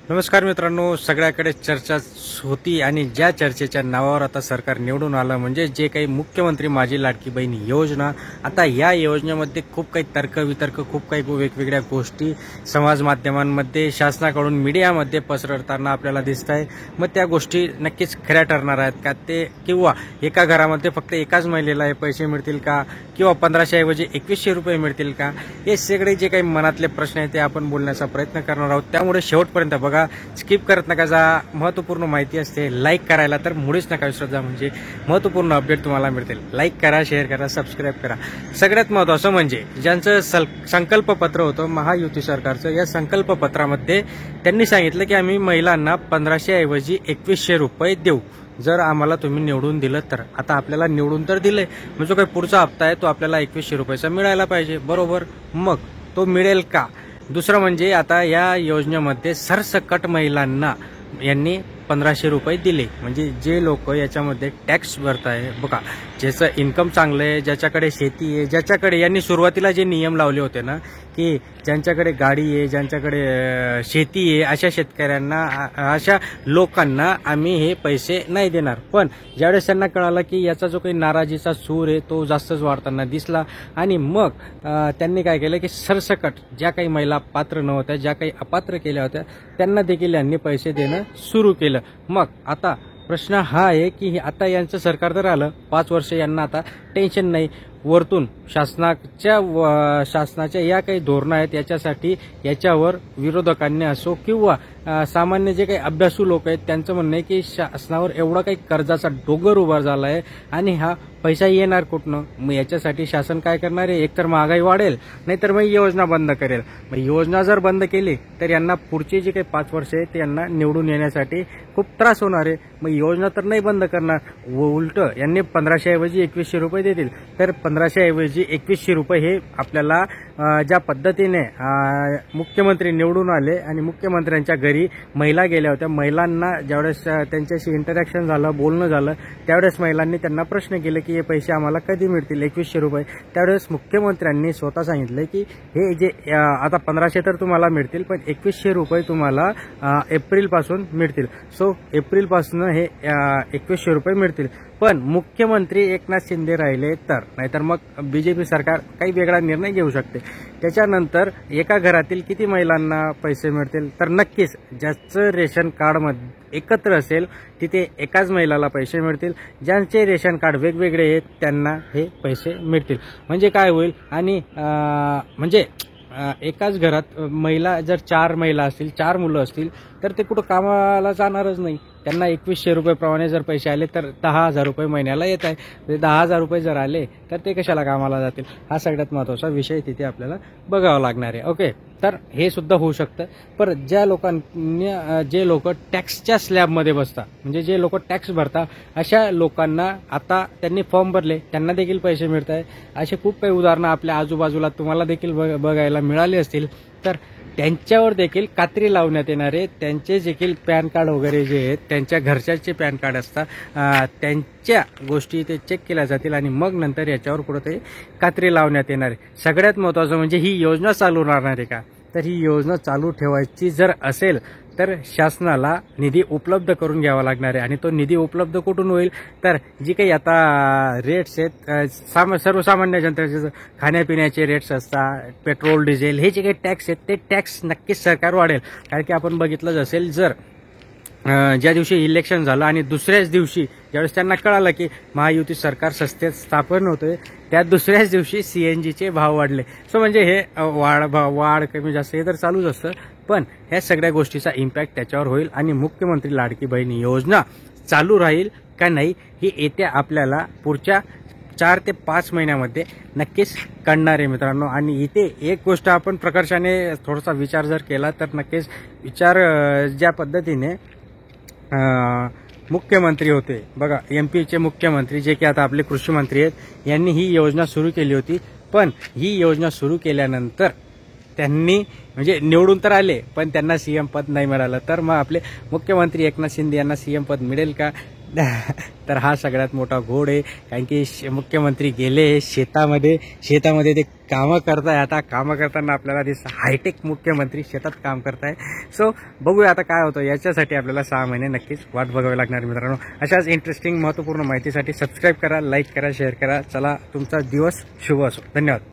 नमस्कार मित्रांनो, सगळ्याकडे चर्चा होती आणि ज्या चर्चेच्या नावावर आता सरकार निवडून आलं म्हणजे जे काही मुख्यमंत्री माझी लाडकी बहीण योजना, आता या योजनेमध्ये खूप काही तर्कवितर्क, खूप काही वेगवेगळ्या गोष्टी समाज माध्यमांमध्ये, शासनाकडून मीडियामध्ये पसरताना आपल्याला दिसत आहे। मग त्या गोष्टी नक्कीच खऱ्या ठरणार आहेत का ते, किंवा एका घरामध्ये फक्त एकाच महिलेला हे पैसे मिळतील का, किंवा 1500 ऐवजी 2100 रुपये मिळतील का, हे सगळे जे काही मनातले प्रश्न आहेत ते आपण बोलण्याचा प्रयत्न करणार आहोत। त्यामुळे शेवटपर्यंत बघा, स्किप करत नका जा। महत्त्वपूर्ण माहिती असते, लाईक करायला तर मुळीच नका विसरत जा, म्हणजे महत्त्वपूर्ण अपडेट तुम्हाला मिळतील। लाईक करा, शेअर करा, सबस्क्राईब करा। सगळ्यात महत्त्वाचं म्हणजे ज्यांचं संकल्पपत्र होतं महायुती सरकारचं, या संकल्पपत्रामध्ये त्यांनी सांगितलं की आम्ही महिलांना 1500 ऐवजी 2100 रुपये देऊ जर आम्हाला तुम्ही निवडून दिलं तर। आता आपल्याला निवडून तर दिले, म्हणजे जो काही पुढचा हप्ता आहे तो आपल्याला 2100 रुपयाचा मिळायला पाहिजे, बरोबर। मग तो मिळेल का? दुसरं म्हणजे आता या योजनेमध्ये सरसकट महिलांना यांनी 1500 रुपये दिले, म्हणजे जे लोक याच्यामध्ये टॅक्स भरत आहे बघा, ज्याचं इन्कम चांगलं आहे, ज्याच्याकडे शेती आहे, ज्याच्याकडे यांनी सुरुवातीला जे नियम लावले होते ना की ज्यांच्याकडे गाडी आहे, ज्यांच्याकडे शेती आहे, अशा शेतकऱ्यांना, अशा लोकांना आम्ही हे पैसे नाही देणार। पण ज्यावेळेस त्यांना कळालं की याचा जो काही नाराजीचा सूर आहे तो जास्तच वाढताना दिसला, आणि मग त्यांनी काय केलं की सरसकट ज्या काही महिला पात्र नव्हत्या, ज्या काही अपात्र केल्या होत्या, त्यांना देखील यांनी पैसे देणं सुरू केलं। मग आता प्रश्न हा आहे की आता यांचं सरकार तर आलं 5 वर्ष, यांना आता टेन्शन नाही। वरतून शासनाच्या या काही धोरणं आहेत याच्यासाठी याच्यावर विरोधकांनी असो किंवा सामान्य जे काही अभ्यासू लोक आहेत त्यांचं म्हणणं आहे की शासनावर एवढा काही कर्जाचा डोंगर उभा झाला आहे आणि हा पैसा येणार कुठनं? मग याच्यासाठी शासन काय करणार आहे? एकतर महागाई वाढेल, नाहीतर मग योजना बंद करेल। मग योजना जर बंद केली तर यांना पुढचे जे काही 5 वर्ष आहेत यांना निवडून येण्यासाठी खूप त्रास होणार आहे। मग योजना तर नाही बंद करणार, उलट यांनी 1500 ऐवजी 2100 रुपये देतील, तर 1500 ऐवजी 2100 रुपये हे आपल्याला ज्या पद्धतीने मुख्यमंत्री निवडून आले आणि मुख्यमंत्र्यांच्या घरी महिला गेल्या होत्या, महिलांना ज्यावेळेस त्यांच्याशी इंटरॅक्शन झालं, बोलणं झालं, त्यावेळेस महिलांनी त्यांना प्रश्न केले की हे पैसे आम्हाला कधी मिळतील 2100 रुपये। त्यावेळेस मुख्यमंत्र्यांनी स्वतः सांगितलं की हे जे आता 1500 तर तुम्हाला मिळतील, पण 2100 रुपये तुम्हाला एप्रिलपासून मिळतील। सो एप्रिलपासून हे 2100 रुपये मिळतील। पण मुख्यमंत्री एकनाथ शिंदे राहिले तर, नाहीतर मग बीजेपी सरकार काही वेगळा निर्णय घेऊ शकते। त्याच्यानंतर एका घरातील किती महिलांना पैसे मिळतील? तर नक्कीच ज्याचं रेशन कार्ड एकत्र असेल तिथे एकाच महिलाला पैसे मिळतील, ज्यांचे रेशन कार्ड वेगवेगळे आहेत त्यांना हे पैसे मिळतील। म्हणजे काय होईल? आणि म्हणजे एकाच घरात महिला जर 4 महिला असतील, 4 मुलं असतील, तर ते कुठं कामाला जाणारच नाही। त्यांना 2100 रुपये प्रमाणे जर पैसे आले तर 10,000 रुपये महिन्याला येत आहे। ते 10,000 रुपये जर आले तर ते कशाला कामाला जातील? हा सगळ्यात महत्त्वाचा विषय तिथे आपल्याला बघावा लागणार आहे। ओके, तर हे सुद्धा होऊ शकतं। पण ज्या लोकांनी, जे लोक टॅक्सच्या स्लॅबमध्ये बसतात, म्हणजे जे लोक टॅक्स भरतात, अशा लोकांना आता त्यांनी फॉर्म भरले, त्यांना देखील पैसे मिळत आहे। असे खूप काही उदाहरणं आपल्या आजूबाजूला तुम्हाला देखील बघायला मिळाली असतील। तर त्यांच्यावर देखील कात्री लावण्यात येणार आहे। त्यांचे देखील पॅन कार्ड वगैरे जे आहेत, त्यांच्या घरच्याचे पॅन कार्ड असतात, त्यांच्या गोष्टी ते चेक केल्या जातील आणि मग नंतर याच्यावर कुठंतरी कात्री लावण्यात येणार आहे। सगळ्यात महत्त्वाचं म्हणजे ही योजना चालू राहणार आहे का? तर ही योजना चालू ठेवायची जर असेल तर शासनाला निधी उपलब्ध करून घ्यावा लागणार आहे। आणि तो निधी उपलब्ध कुठून होईल? तर जी काही आता रेट्स आहेत, सर्वसामान्य जनतेचे खाण्यापिण्याचे रेट्स असतात, पेट्रोल डिझेल, हे जे काही टॅक्स आहेत ते टॅक्स नक्कीच सरकार वाढेल। कारण की आपण बघितलंच असेल, जर ज्या दिवशी इलेक्शन झालं आणि दुसऱ्याच दिवशी ज्यावेळेस त्यांना कळालं की महायुती सरकार सत्तेत स्थापन होतोय, त्या दुसऱ्याच दिवशी CNGचे भाव वाढले। सो म्हणजे हे वाढ कमी जास्त हे तर चालूच असतं, पण ह्या सगळ्या गोष्टीचा इम्पॅक्ट त्याच्यावर होईल आणि मुख्यमंत्री लाडकी बहीण योजना चालू राहील का नाही हे येत्या आपल्याला पुढच्या 4 ते 5 महिन्यामध्ये नक्कीच कळणार आहे मित्रांनो। आणि इथे एक गोष्ट आपण प्रकर्षाने थोडासा विचार जर केला तर नक्कीच ज्या पद्धतीने मुख्यमंत्री होते बघा, MP चे मुख्यमंत्री, जे की आता आपले कृषी मंत्री आहेत, यांनी ही योजना सुरू केली होती। पण ही योजना सुरू केल्यानंतर त्यांनी म्हणजे निवडून तर आले, पण त्यांना CM पद नाही मिळालं। तर मग आपले मुख्यमंत्री एकनाथ शिंदे यांना CM पद मिळेल का? तर हा सगळ्यात मोठा घोड आहे, कारण की मुख्यमंत्री गेले शेतामध्ये ते कामं करताय. आता कामं करताना आपल्याला हायटेक मुख्यमंत्री शेतात काम करताय. सो बघूया आता काय होतं. याच्यासाठी आपल्याला 6 महिने नक्कीच वाट बघावी लागणार मित्रांनो. अशाच इंटरेस्टिंग महत्त्वपूर्ण माहितीसाठी सबस्क्राईब करा, लाईक करा, शेअर करा. चला, तुमचा दिवस शुभ असो. धन्यवाद.